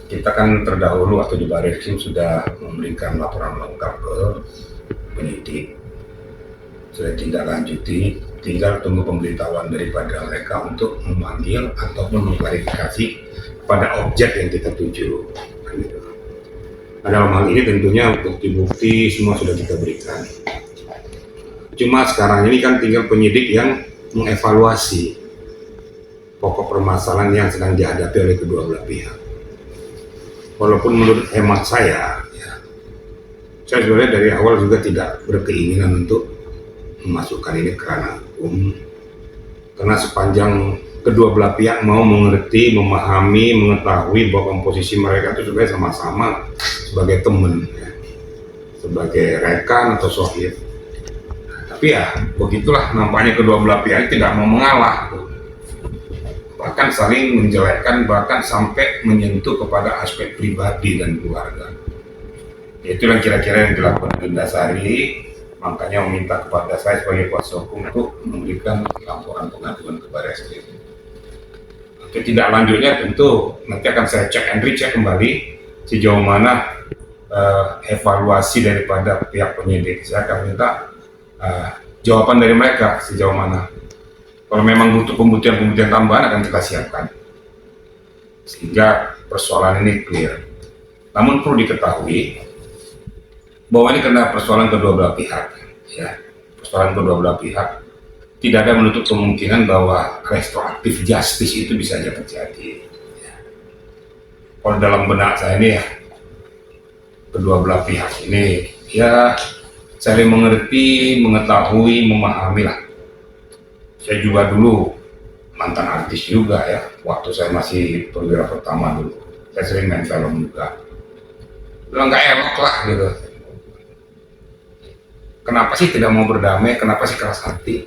kita kan terdahulu atau di Barreskrim sudah memberikan laporan lengkap ke penyidik, sudah tindak lanjuti, tinggal tunggu pemberitahuan daripada mereka untuk memanggil ataupun mengklarifikasi pada objek yang kita tuju. Nah, dalam hal ini tentunya bukti-bukti semua sudah kita berikan. Cuma sekarang ini kan tinggal penyidik yang mengevaluasi pokok permasalahan yang sedang dihadapi oleh kedua belah pihak. Walaupun menurut hemat saya sebenarnya dari awal juga tidak berkeinginan untuk memasukkan ini ke ranah hukum, karena sepanjang kedua belah pihak mau mengerti, memahami, mengetahui bahwa komposisi mereka itu sebenarnya sama-sama sebagai teman, sebagai rekan atau sohib. Tapi ya begitulah, nampaknya kedua belah pihak tidak mau mengalah, bahkan saling menjelekkan, bahkan sampai menyentuh kepada aspek pribadi dan keluarga. Itulah kira-kira yang dilakukan Indasari, makanya meminta kepada saya sebagai kuasa hukum untuk memberikan laporan pengaduan ke Barreskrim. Untuk tidak lanjutnya tentu nanti akan saya cek and recheck kembali sejauh mana evaluasi daripada pihak penyidik. Saya akan minta jawaban dari mereka sejauh mana. Kalau memang butuh pembuktian tambahan akan kita siapkan sehingga persoalan ini clear. Namun perlu diketahui bahwa ini karena persoalan kedua belah pihak, persoalan kedua belah pihak, tidak ada menutup kemungkinan bahwa restoratif justice itu bisa saja terjadi. Kalau dalam benak saya ini kedua belah pihak ini saling mengerti, mengetahui, memahami lah. Saya juga dulu mantan artis juga waktu saya masih perwira pertama dulu, saya sering main film juga. Bilang nggak elok lah gitu. Kenapa sih tidak mau berdamai? Kenapa sih keras hati?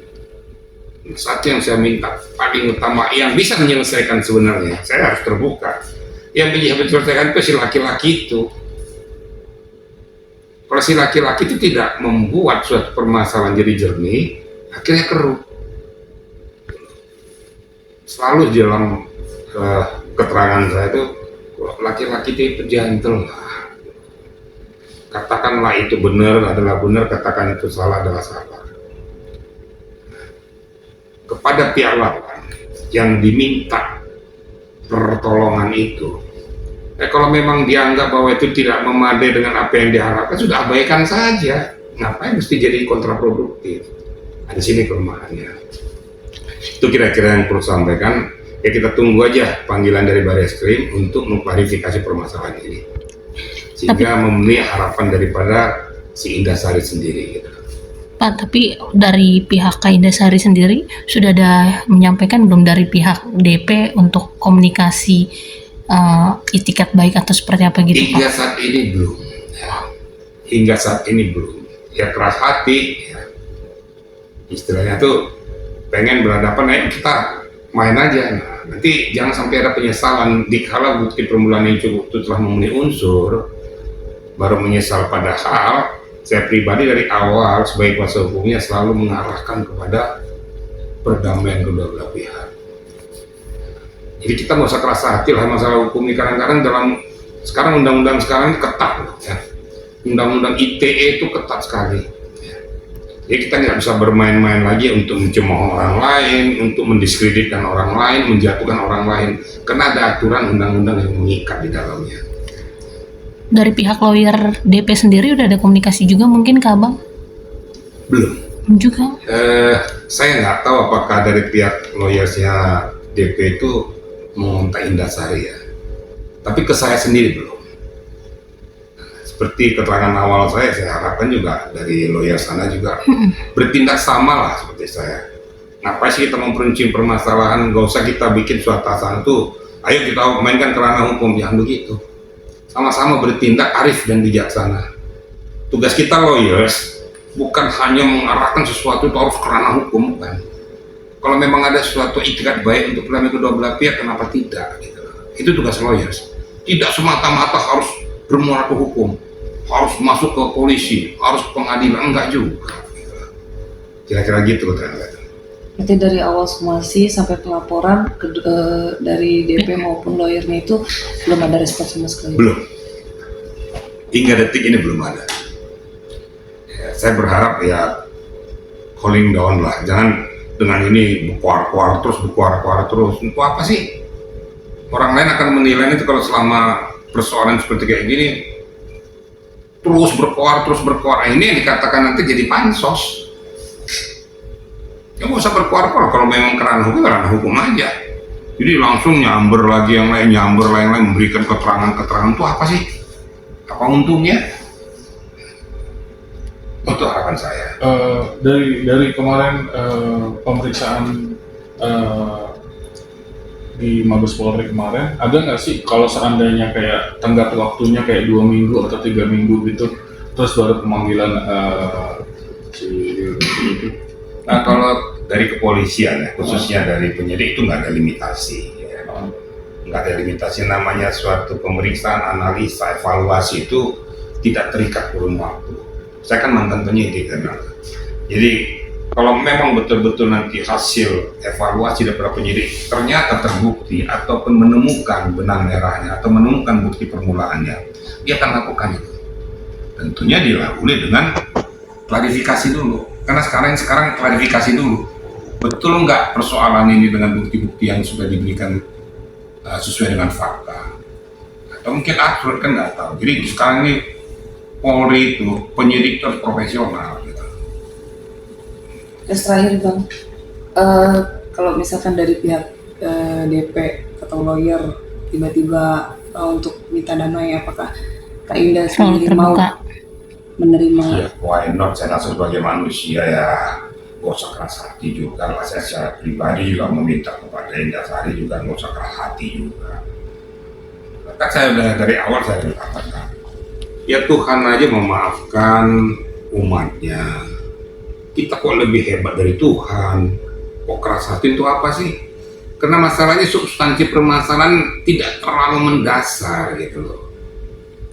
Satu yang saya minta paling utama yang bisa menyelesaikan sebenarnya, saya harus terbuka. Yang bisa menyelesaikan itu si laki-laki itu. Kalau si laki-laki itu tidak membuat suatu permasalahan jadi jernih, akhirnya keruh. Selalu dalam keterangan saya itu, laki-laki itu gentle lah. Katakanlah itu benar adalah benar, katakan itu salah adalah salah. Kepada pihak lawan yang diminta pertolongan itu, kalau memang dianggap bahwa itu tidak memadai dengan apa yang diharapkan, sudah abaikan saja. Ngapain mesti jadi kontraproduktif? Di sini kelemahannya. Itu kira-kira yang perlu sampaikan. Kita tunggu aja panggilan dari Barreskrim untuk mengklarifikasi permasalahan ini, sehingga memenuhi harapan daripada si Indasari sendiri gitu. Pak, tapi dari pihak Kak Indasari sendiri sudah ada menyampaikan belum dari pihak DP untuk komunikasi itikat baik atau seperti apa gitu, Pak? Hingga saat ini belum. Hingga saat ini belum. Keras hati. Istilahnya tuh pengen berhadapan, ayo kita main aja. Nanti jangan sampai ada penyesalan dikala bukti permulaan yang cukup itu telah memenuhi unsur, baru menyesal. Padahal saya pribadi dari awal sebagai kuasa hukumnya selalu mengarahkan kepada perdamaian kedua belah pihak. Jadi kita nggak usah keras hati lah masalah hukum ini. Kadang-kadang dalam sekarang undang-undang sekarang itu ketat Undang-undang ITE itu ketat sekali. Jadi kita nggak bisa bermain-main lagi untuk mencemooh orang lain, untuk mendiskreditkan orang lain, menjatuhkan orang lain, karena ada aturan undang-undang yang mengikat di dalamnya. Dari pihak lawyer DP sendiri udah ada komunikasi juga mungkin ke Abang? Belum. Juga? Saya nggak tahu apakah dari pihak lawyersnya DP itu meminta Indasari tapi ke saya sendiri belum. Seperti keterangan awal saya harapkan juga dari lawyer sana juga bertindak sama lah seperti saya. Ngapain sih kita memperinci permasalahan, gak usah kita bikin suasana tuh, ayo kita mainkan ke ranah hukum, jangan begitu. Sama-sama bertindak arif dan bijaksana. Tugas kita lawyers bukan hanya mengarahkan sesuatu itu harus ke ranah hukum, bukan. Kalau memang ada suatu itikat baik untuk perdamaian kedua belah pihak, kenapa tidak? Gitu. Itu tugas lawyers. Tidak semata-mata harus bermuara ke hukum, harus masuk ke polisi, harus ke pengadilan, enggak juga. Kira-kira gitu ternyata. Berarti dari awal somasi sampai pelaporan dari DP maupun lawyernya itu belum ada respon sama sekali. Belum. Hingga detik ini belum ada. Ya, saya berharap ya calling down lah, jangan dengan ini berkuar-kuar terus. Untuk apa sih? Orang lain akan menilai itu kalau selama persoalan seperti kayak gini terus berkuar. Ini yang dikatakan nanti jadi pansos. Ya nggak usah berkuar-kuar, kalau memang kerana hukum aja. Jadi langsung nyamber lagi yang lain, memberikan keterangan itu apa sih? Apa untungnya? Itu harapan saya. Dari kemarin pemeriksaan di Mabes Polri kemarin, ada nggak sih kalau seandainya kayak tenggat waktunya kayak 2 minggu atau 3 minggu gitu, terus baru pemanggilan si itu? Nah, kalau dari kepolisian ya, khususnya dari penyidik itu nggak ada limitasi. Ya. Nggak ada limitasi, namanya suatu pemeriksaan, analisa, evaluasi itu tidak terikat kurun waktu. Saya kan mantan penyidik kan. Jadi kalau memang betul-betul nanti hasil evaluasi dari penyidik ternyata terbukti ataupun menemukan benang merahnya atau menemukan bukti permulaannya, dia akan lakukan itu. Tentunya dilalui dengan klarifikasi dulu. Karena sekarang klarifikasi dulu. Betul nggak persoalan ini dengan bukti-bukti yang sudah diberikan sesuai dengan fakta? Atau mungkin absurd, kan nggak tahu. Jadi sekarang ini Polri itu penyidik terus profesional. Gitu. Terus terakhir Bang, kalau misalkan dari pihak DP atau lawyer tiba-tiba untuk minta damai, apakah Kak Indah sendiri mau menerima? Ya, why not? Saya rasa sebagai manusia ya, gak usah keras hati juga lah. Saya secara pribadi juga meminta kepada Indah juga gak usah keras hati juga. Kan saya dari awal saya katakan, ya Tuhan aja memaafkan umatnya. Kita kok lebih hebat dari Tuhan? Kok keras hati itu apa sih? Karena masalahnya substansi permasalahan tidak terlalu mendasar gitu loh.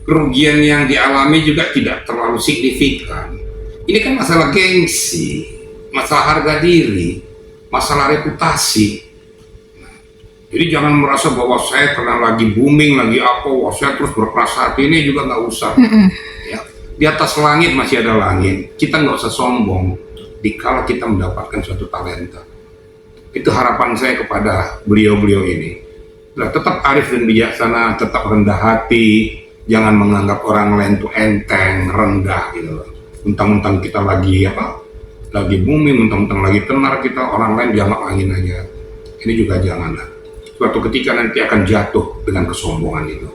Kerugian yang dialami juga tidak terlalu signifikan. Ini kan masalah gengsi, masalah harga diri, masalah reputasi. Jadi jangan merasa bahwa saya karena lagi booming, lagi apa, wah saya terus berkeras hati, ini juga nggak usah. Ya, di atas langit masih ada langit. Kita nggak usah sombong dikala kita mendapatkan suatu talenta. Itu harapan saya kepada beliau-beliau ini. Nah, tetap arif dan bijaksana, tetap rendah hati. Jangan menganggap orang lain itu enteng, rendah gitu. Mentang-mentang kita lagi lagi booming, mentang-mentang lagi tenar, kita orang lain dianggap angin aja. Ini juga janganlah. Suatu ketika nanti akan jatuh dengan kesombongan itu.